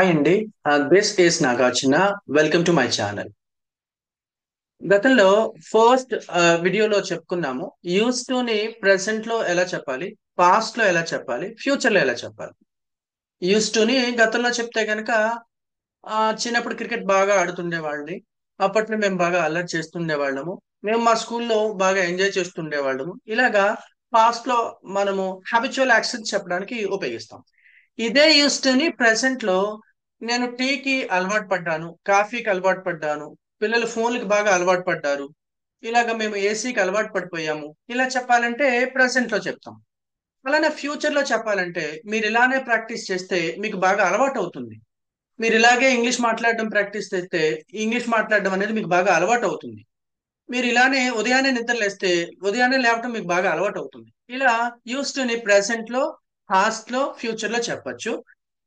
Hi అండి. This is Nagarjuna. Welcome to my channel. గతంలో first వీడియోలో చెప్పుకున్నాము. యూస్ టు ని ప్రెసెంట్ లో ఎలా చెప్పాలి, పాస్ట్ లో ఎలా చెప్పాలి, ఫ్యూచర్ లో ఎలా చెప్పాలి. యూస్ టు ని గతంలో చెప్తే గనక చిన్నప్పుడు క్రికెట్ బాగా ఆడుతుండే వాళ్ళని. అప్పట్లో మేము బాగా అల్లరి చేస్తుండే వాళ్ళము. మేము మా స్కూల్లో బాగా ఎంజాయ్ చేస్తుండే వాళ్ళము. ఇలాగా పాస్ట్ లో మనము హ్యాబిచువల్ యాక్షన్స్ చెప్పడానికి ఉపయోగిస్తాం. ఇదే యూస్ట్ని ప్రెసెంట్ లో నేను టీకి అలవాటు పడ్డాను, కాఫీకి అలవాటు పడ్డాను, పిల్లలు ఫోన్లకి బాగా అలవాటు పడ్డారు, ఇలాగ మేము ఏసీకి అలవాటు పడిపోయాము, ఇలా చెప్పాలంటే ప్రెసెంట్ లో చెప్తాం. అలానే ఫ్యూచర్ లో చెప్పాలంటే మీరు ఇలానే ప్రాక్టీస్ చేస్తే మీకు బాగా అలవాటు అవుతుంది. మీరు ఇలాగే ఇంగ్లీష్ మాట్లాడడం ప్రాక్టీస్ చేస్తే ఇంగ్లీష్ మాట్లాడడం అనేది మీకు బాగా అలవాటు అవుతుంది. మీరు ఇలానే ఉదయాన్నే నిద్రలేస్తే ఉదయాన్నే లేవటం మీకు బాగా అలవాటు అవుతుంది. ఇలా యూస్ టు ని ప్రెసెంట్ లో, పాస్ట్ లో, ఫ్యూచర్ లో చెప్పొచ్చు.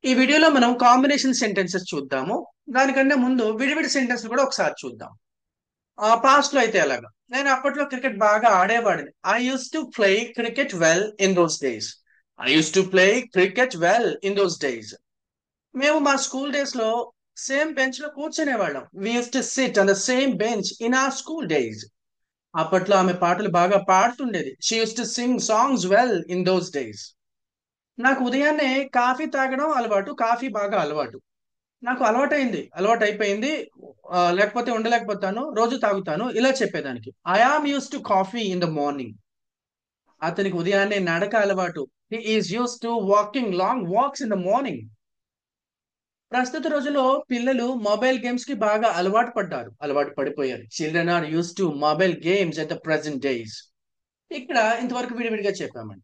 ఈ వీడియోలో మనం కాంబినేషన్ సెంటెన్సెస్ చూద్దాము. దానికంటే ముందు విడివిడి సెంటెన్స్ కూడా ఒకసారి చూద్దాం. పాస్ట్ లో అయితే ఎలాగా, నేను అప్పట్లో క్రికెట్ బాగా ఆడేవాడిని. I use to play cricket well in those days. I use to play cricket well in those days. మేము మా స్కూల్ డేస్ లో సేమ్ బెంచ్ లో కూర్చునే వాళ్ళం. We use to sit on the same bench in our school days. అప్పట్లో ఆమె పాటలు బాగా పాడుతుండేది. She use to sing songs well in those days. నాకు ఉదయాన్నే కాఫీ తాగడం అలవాటు, కాఫీ బాగా అలవాటు. నాకు అలవాటైంది, అలవాటు అయిపోయింది. లేకపోతే ఉండలేకపోతాను, రోజు తాగుతాను ఇలా చెప్పేదానికి. I am use to coffee in the morning. అతనికి ఉదయాన్నే నడక అలవాటు. He is use to walking long walks in the morning. ప్రస్తుత రోజుల్లో పిల్లలు మొబైల్ గేమ్స్ కి బాగా అలవాటు పడిపోయారు. Children are use to mobile games at the present days. ఇక్కడ ఇంతవరకు విడివిడిగా చెప్పామండి.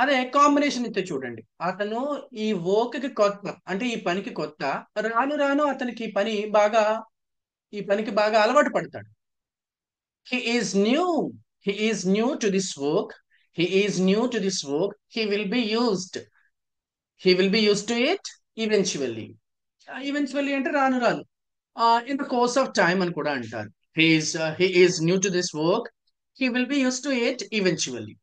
అదే కాంబినేషన్ ఇస్తే చూడండి. అతను ఈ వర్క్ కి కొత్త, అంటే ఈ పనికి కొత్త. రాను రాను అతనికి ఈ పనికి బాగా అలవాటు పడతాడు. He is new. He is new to this work. He is new to this work. He will be used to it eventually. Eventually అంటే రాను రాను. In the course of time అని కూడా అంటారు. He is new to this work. He will be use to it eventually.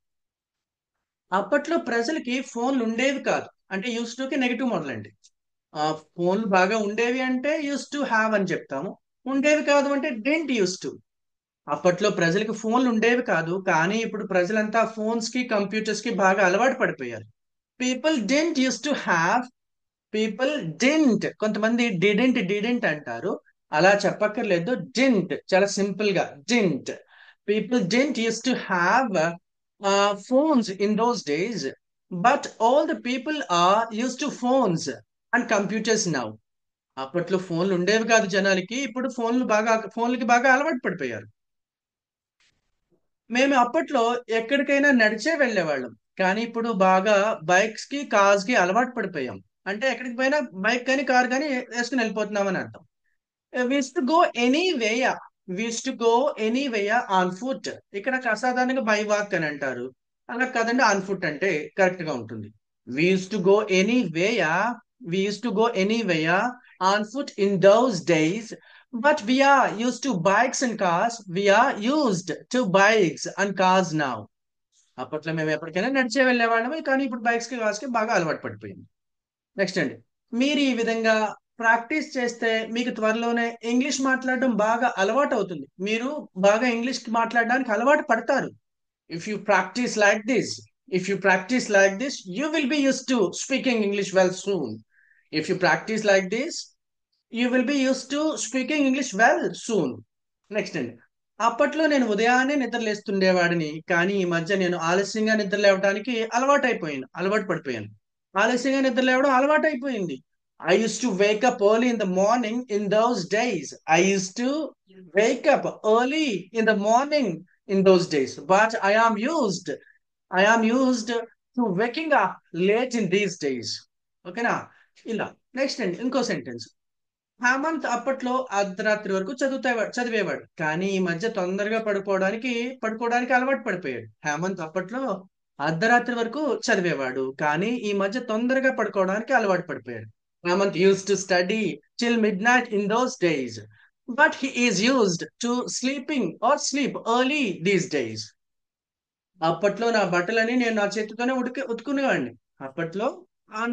అప్పట్లో ప్రజలకి ఫోన్లు ఉండేవి కాదు. అంటే యూస్ టు కి నెగిటివ్ మోడల్ అండి. ఫోన్లు బాగా ఉండేవి అంటే యూస్ టు హ్యావ్ అని చెప్తాము. ఉండేవి కాదు అంటే డెంట్ యూస్ టు. అప్పట్లో ప్రజలకి ఫోన్లు ఉండేవి కాదు, కానీ ఇప్పుడు ప్రజలంతా ఫోన్స్ కి కంప్యూటర్స్ కి బాగా అలవాటు పడిపోయారు. People didn't use to have. People didn't, కొంతమంది డిడెంట్ అంటారు. అలా చెప్పక్కర్లేదు. డెంట్ చాలా సింపుల్ గా didn't. People didn't use to have phones in those days, but all the people are used to phones and computers now. అప్పట్లో ఫోన్లు ఉండేవి కాదు జనాలకి, ఇప్పుడు ఫోన్లకి బాగా అలవాటు పడిపోయారు. మేము అప్పట్లో ఎక్కడికైనా నడిచే వెళ్ళేవాళ్ళం, కానీ ఇప్పుడు బాగా బైక్స్ కి కార్స్ కి అలవాటు పడిపోయాం. అంటే ఎక్కడికి పోయినా బైక్ కానీ కార్ కానీ వేసుకుని వెళ్ళిపోతున్నాం అని అర్థం. We used to go anywhere. We used to go anywhere on foot. ఇక్కడ అసాధారణంగా బై వాక్ అని అంటారు. అలా కాదండి, ఆన్ ఫుట్ అంటే కరెక్ట్ గా ఉంటుంది. We used to go anywhere. We used to go anywhere on foot in those days. But we are used to bikes and cars. We are used to bikes and cars now. అప్పట్లో మేము ఎప్పటికైనా నడిచే వెళ్ళేవాళ్ళమే, కానీ ఇప్పుడు bikes కి cars కి బాగా అలవాటు పడిపోయింది. నెక్స్ట్ అండి, మీరు ఈ విధంగా ప్రాక్టీస్ చేస్తే మీకు త్వరలోనే ఇంగ్లీష్ మాట్లాడడం బాగా అలవాటు అవుతుంది. మీరు బాగా ఇంగ్లీష్ మాట్లాడడానికి అలవాటు పడతారు. If you practice like this if you practice like this you will be use to speaking English well soon. If you practice like this you will be use to speaking English well soon. Next అండి, అప్పట్లో నేను ఉదయాన్నే నిద్ర లేస్తుండేవాడిని, కానీ ఈ మధ్య నేను ఆలస్యంగా నిద్ర లేవడానికి అలవాటు పడిపోయాను. ఆలస్యంగా నిద్ర లేవడం అలవాటు అయిపోయింది. I use to wake up early in the morning in those days. I use to wake up early in the morning in those days, but I am used to waking up late in these days. ఓకేనా? ఇలా. Next అండి, ఇంకో sentence. Hemant అప్పట్లో అర్ధరాత్రి వరకు చదివేవాడు, కానీ ఈ మధ్య తొందరగా పడుకోవడానికి అలవాటు పడిపోయాడు. హేమంత్ అప్పట్లో అర్ధరాత్రి వరకు చదివేవాడు, కానీ ఈ మధ్య తొందరగా పడుకోవడానికి అలవాటు పడిపోయాడు. Hemant use to study till midnight in those days, but he is used to sleeping or sleep early these days. అప్పట్లో నా బట్టలని నేను నా చేతితోనే ఉతుకునేవాడిని. అప్పట్లో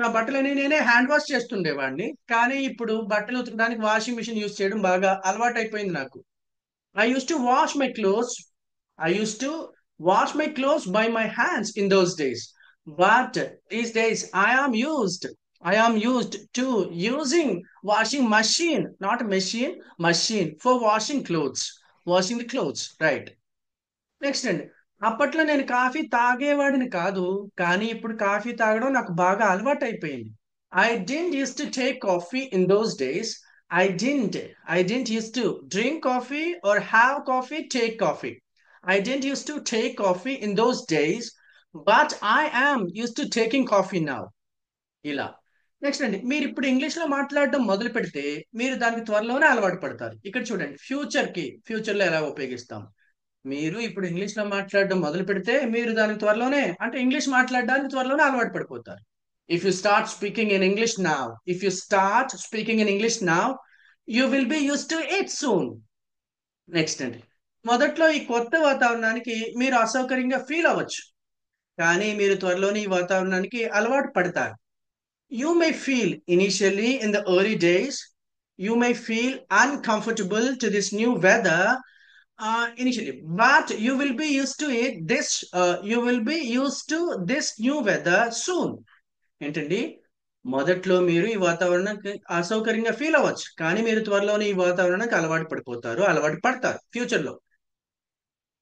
నా బట్టలని నేనే హ్యాండ్ వాష్ చేస్తుండేవాడిని. కానీ ఇప్పుడు బట్టలు ఉతకడానికి వాషింగ్ మిషన్ యూజ్ చేయడం బాగా అలవాటైపోయింది నాకు. I used to wash my clothes. I used to wash my clothes by my hands in those days. But these days I am used to using washing machine, not machine, machine for washing clothes. Washing the clothes, right? Next అండి. అప్పట్లో నేను coffee తాగేవాడిని కాదు. కానీ ఇప్పుడు coffee తాగడం నాకు బాగా అలవాటైపోయింది. I didn't use to take coffee in those days. I didn't I didn't use to drink coffee or have coffee, take coffee. I didn't use to take coffee in those days. But I am use to taking coffee now. ఇలా. Next అండి. మీరు ఇప్పుడు English లో మాట్లాడడం మొదలు పెడితే మీరు దానికి త్వరలోనే అలవాటు పడతారు. ఇక్కడ చూడండి, ఫ్యూచర్ లో ఎలా ఉపయోగిస్తాం. మీరు ఇప్పుడు ఇంగ్లీష్ లో మాట్లాడడం మొదలు పెడితే మీరు దానికి త్వరలోనే, అంటే ఇంగ్లీష్ మాట్లాడడానికి త్వరలోనే అలవాటు పడిపోతారు. If you start speaking in English now if you start speaking in English now you will be use to it soon. Next అండి. మొదట్లో ఈ కొత్త వాతావరణానికి మీరు అసౌకర్యంగా ఫీల్ అవ్వచ్చు, కానీ మీరు త్వరలోనే ఈ వాతావరణానికి అలవాటు పడతారు. You may feel initially in the early days, you may feel uncomfortable to this new weather initially, but you will be used to this new weather soon. ఏంటండి, మొదట్లో మీరు ఈ వాతావరణానికి అసౌకర్యంగా ఫీల్ అవ్వచ్చు, కానీ మీరు త్వరలోనే ఈ వాతావరణానికి అలవాటు పడతారు ఫ్యూచర్ లో.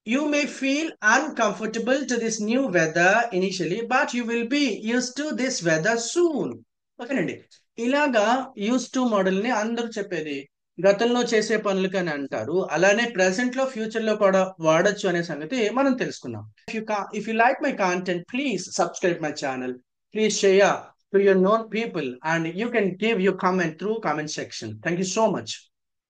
You may feel uncomfortable to this new weather initially, but you will be use to this weather soon. ఓకేనండి. ఇలాగా యూస్ టు మోడల్ ని అందరూ చెప్పేది గతంలో చేసే పనులకని అంటారు. అలానే ప్రెసెంట్ లో ఫ్యూచర్ లో కూడా వాడొచ్చు అనే సంగతి మనం తెలుసుకున్నాం. If you like my content, please subscribe my channel. Please share to your known people, and you can give your comment through comment section. Thank you so much.